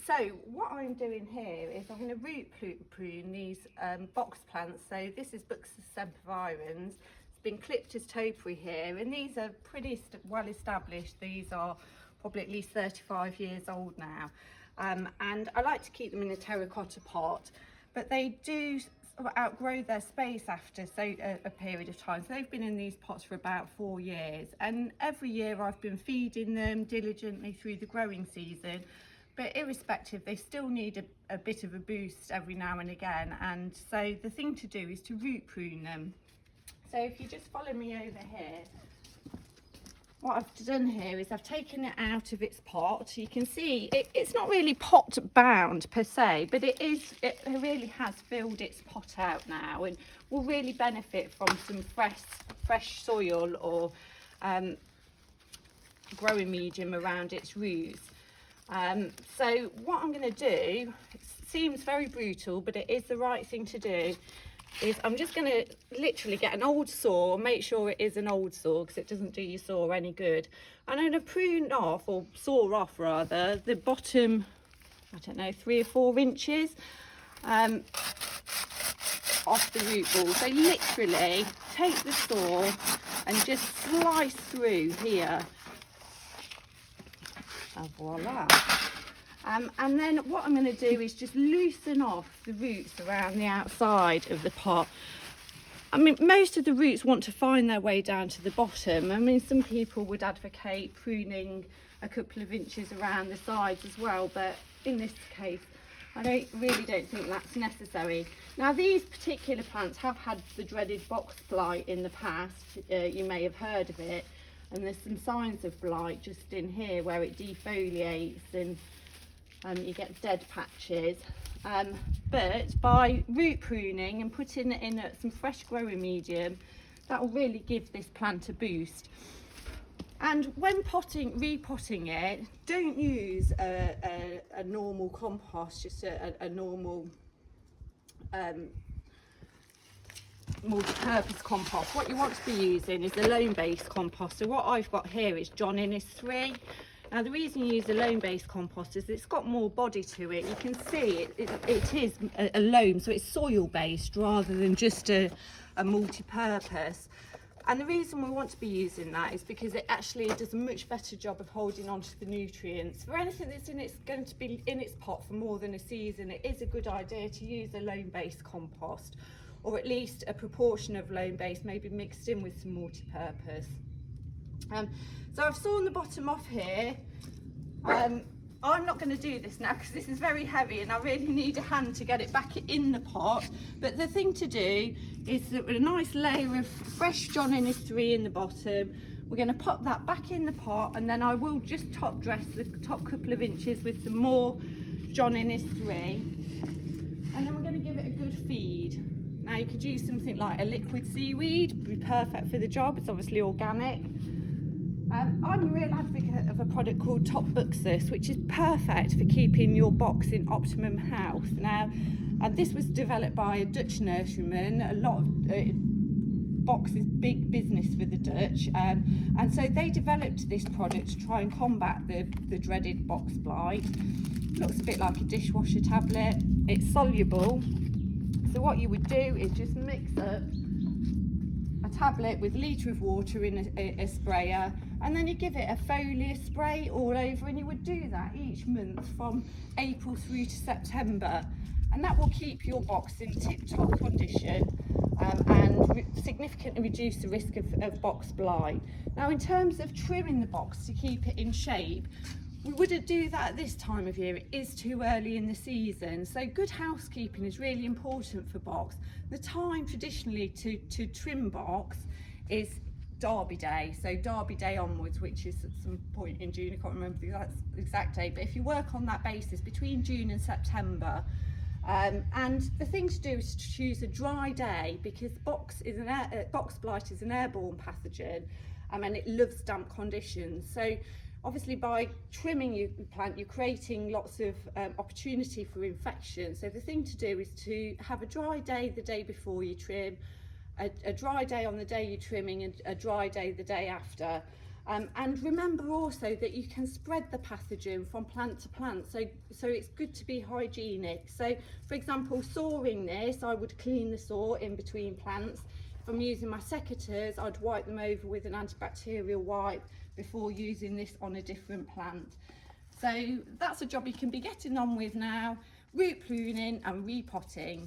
So what I'm doing here is I'm going to root prune these box plants. So this is Buxus sempervirens. It's been clipped as topiary here, and these are pretty well established. These are probably at least 35 years old now, and I like to keep them in a terracotta pot, but they do outgrow their space after a period of time. So they've been in these pots for about 4 years, and every year I've been feeding them diligently through the growing season. But irrespective, they still need a bit of a boost every now and again, and so the thing to do is to root prune them. So if you just follow me over here, what I've done here is I've taken it out of its pot. You can see it's not really pot bound per se, but it really has filled its pot out now, and will really benefit from some fresh soil or growing medium around its roots. So what I'm going to do, it seems very brutal, but it is the right thing to do, is I'm just going to literally get an old saw, make sure it is an old saw because it doesn't do your saw any good. And I'm going to prune off, or saw off rather, the bottom, I don't know, 3 or 4 inches off the root ball. So literally take the saw and just slice through here. And voila. And then what I'm going to do is just loosen off the roots around the outside of the pot. I mean, most of the roots want to find their way down to the bottom. I mean, some people would advocate pruning a couple of inches around the sides as well, but in this case I really don't think that's necessary. Now, these particular plants have had the dreaded box blight in the past. You may have heard of it. And there's some signs of blight just in here where it defoliates and you get dead patches. But by root pruning and putting it in some fresh growing medium, that will really give this plant a boost. And when repotting it, don't use a normal compost, just a normal multi-purpose compost. What you want to be using is a loam-based compost. So what I've got here is John Innes 3. Now, the reason you use a loam-based compost is it's got more body to it. You can see it is a loam, so it's soil-based rather than just a multi-purpose. And the reason we want to be using that is because it actually does a much better job of holding on to the nutrients. For anything that's going to be in its pot for more than a season, it is a good idea to use a loam-based compost, or at least a proportion of loam-based, maybe mixed in with some multi-purpose. So I've sawn the bottom off here. I'm not going to do this now because this is very heavy and I really need a hand to get it back in the pot. But the thing to do is that with a nice layer of fresh John Innes 3 in the bottom, we're going to pop that back in the pot, and then I will just top dress the top couple of inches with some more John Innes 3, and then we're going to give it a good feed. Now, you could use something like a liquid seaweed, be perfect for the job. It's obviously organic. I'm a real advocate of a product called Top Buxus, which is perfect for keeping your box in optimum health. Now, this was developed by a Dutch nurseryman. A lot of box is big business for the Dutch, and so they developed this product to try and combat the dreaded box blight. Looks a bit like a dishwasher tablet. It's soluble. So what you would do is just mix up a tablet with a litre of water in a sprayer, and then you give it a foliar spray all over, and you would do that each month from April through to September, and that will keep your box in tip-top condition and significantly reduce the risk of box blight. Now, in terms of trimming the box to keep it in shape, we wouldn't do that at this time of year. It is too early in the season, so good housekeeping is really important for box. The time traditionally to trim box is Derby Day, so Derby Day onwards, which is at some point in June. I can't remember the exact date, but if you work on that basis between June and September, and the thing to do is to choose a dry day, because box blight is an airborne pathogen, and it loves damp conditions. So obviously, by trimming your plant, you're creating lots of opportunity for infection. So the thing to do is to have a dry day the day before you trim, a dry day on the day you're trimming, and a dry day the day after. And remember also that you can spread the pathogen from plant to plant, so it's good to be hygienic. So for example, sawing this, I would clean the saw in between plants. If I'm using my secateurs, I'd wipe them over with an antibacterial wipe before using this on a different plant. So that's a job you can be getting on with now: root pruning and repotting.